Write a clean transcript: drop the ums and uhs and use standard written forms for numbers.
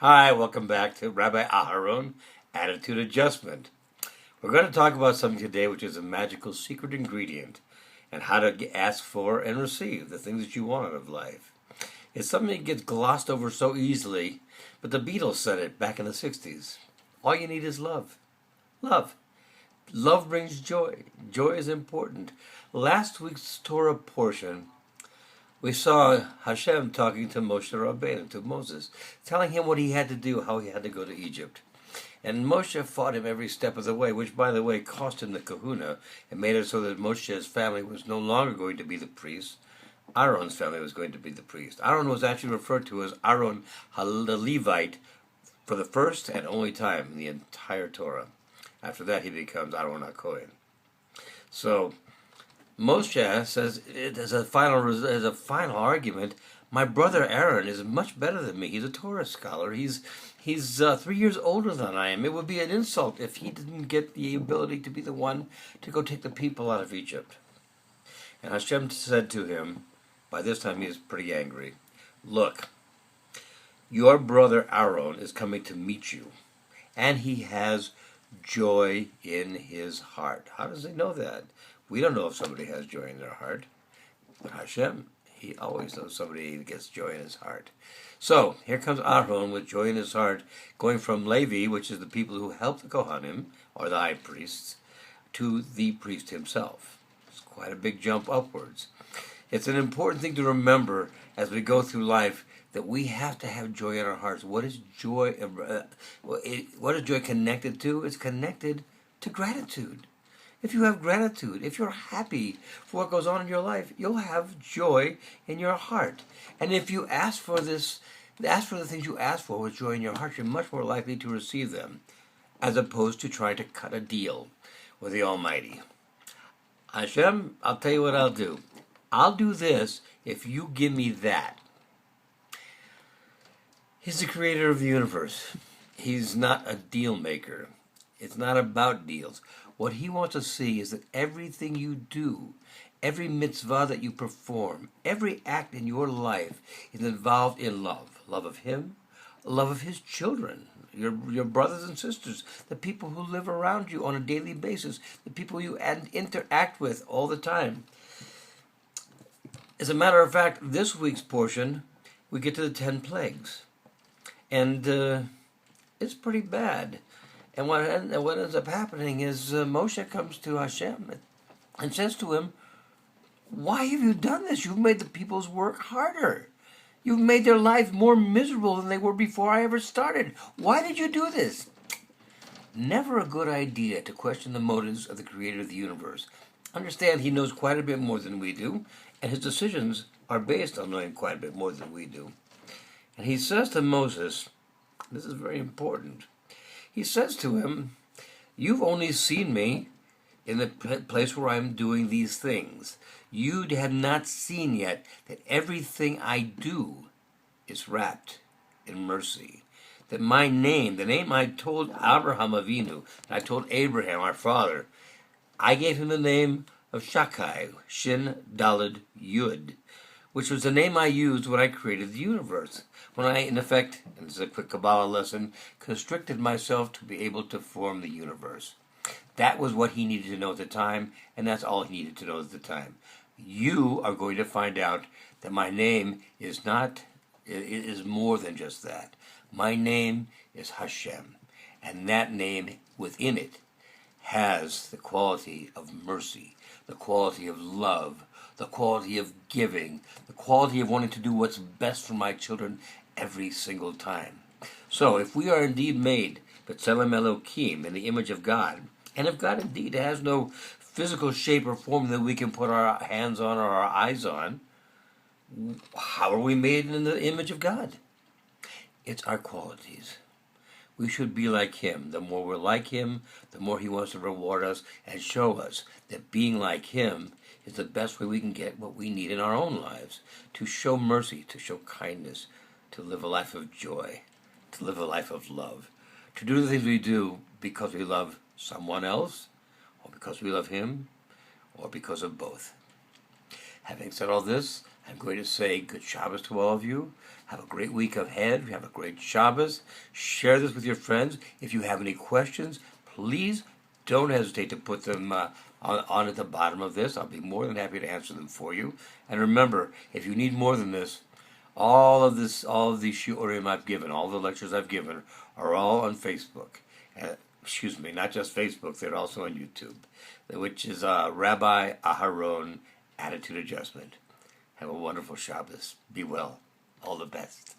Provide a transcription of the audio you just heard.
Hi, welcome back to Rabbi Aharon Attitude Adjustment. We're going to talk about something today which is a magical secret ingredient and how to ask for and receive the things that you want out of life. It's something that gets glossed over so easily, but the Beatles said it back in the 60s. All you need is love. Love. Love brings joy. Joy is important. Last week's Torah portion, we saw Hashem talking to Moshe Rabbeinu, to Moses, telling him what he had to do, how he had to go to Egypt. And Moshe fought him every step of the way, which, by the way, cost him the kahuna and made it so that Moshe's family was no longer going to be the priest. Aaron's family was going to be the priest. Aaron was actually referred to as Aaron the Levite for the first and only time in the entire Torah. After that, he becomes Aaron HaKohen. So Moshe says, as a final argument, my brother Aaron is much better than me. He's a Torah scholar. He's 3 years older than I am. It would be an insult if he didn't get the ability to be the one to go take the people out of Egypt. And Hashem said to him, by this time he is pretty angry, look, your brother Aaron is coming to meet you, and he has joy in his heart. How does he know that? We don't know if somebody has joy in their heart, but Hashem, he always knows somebody gets joy in his heart. So here comes Aharon with joy in his heart, going from Levi, which is the people who help the Kohanim, or the high priests, to the priest himself. It's quite a big jump upwards. It's an important thing to remember as we go through life that we have to have joy in our hearts. What is joy? What is joy connected to? It's connected to gratitude. If you have gratitude, if you're happy for what goes on in your life, you'll have joy in your heart. And if you ask for the things you ask for with joy in your heart, you're much more likely to receive them, as opposed to trying to cut a deal with the Almighty. Hashem, I'll tell you what I'll do. I'll do this if you give me that. He's the creator of the universe. He's not a deal maker. It's not about deals. What he wants to see is that everything you do, every mitzvah that you perform, every act in your life is involved in love. Love of him, love of his children, your brothers and sisters, the people who live around you on a daily basis, the people you interact with all the time. As a matter of fact, this week's portion, we get to the 10 plagues. And it's pretty bad. And what ends up happening is Moshe comes to Hashem and says to him, why have you done this? You've made the people's work harder. You've made their life more miserable than they were before I ever started. Why did you do this? Never a good idea to question the motives of the creator of the universe. Understand, he knows quite a bit more than we do, and his decisions are based on knowing quite a bit more than we do. And he says to Moses, this is very important, he says to him, you've only seen me in the place where I'm doing these things. You have not seen yet that everything I do is wrapped in mercy. That my name, the name I told Abraham Avinu, I told Abraham, our father, I gave him the name of Shakai, Shin Daled Yud, which was the name I used when I created the universe. When I, in effect, and this is a quick Kabbalah lesson, constricted myself to be able to form the universe. That was what he needed to know at the time, and that's all he needed to know at the time. You are going to find out that my name is more than just that. My name is Hashem, and that name within it has the quality of mercy, the quality of love, the quality of giving, the quality of wanting to do what's best for my children every single time. So if we are indeed made B'Tselem Elokim, in the image of God, and if God indeed has no physical shape or form that we can put our hands on or our eyes on, how are we made in the image of God? It's our qualities. We should be like him. The more we're like him, the more he wants to reward us and show us that being like him is the best way we can get what we need in our own lives, to show mercy, to show kindness, to live a life of joy, to live a life of love, to do the things we do because we love someone else, or because we love him, or because of both. Having said all this, I'm going to say good Shabbos to all of you. Have a great week ahead. Have a great Shabbos. Share this with your friends. If you have any questions, please don't hesitate to put them on at the bottom of this. I'll be more than happy to answer them for you. And remember, if you need more than this, all of these shiurim I've given, all the lectures I've given, are all on Facebook. Excuse me, not just Facebook, they're also on YouTube, which is Rabbi Aharon Attitude Adjustment. Have a wonderful Shabbos. Be well. All the best.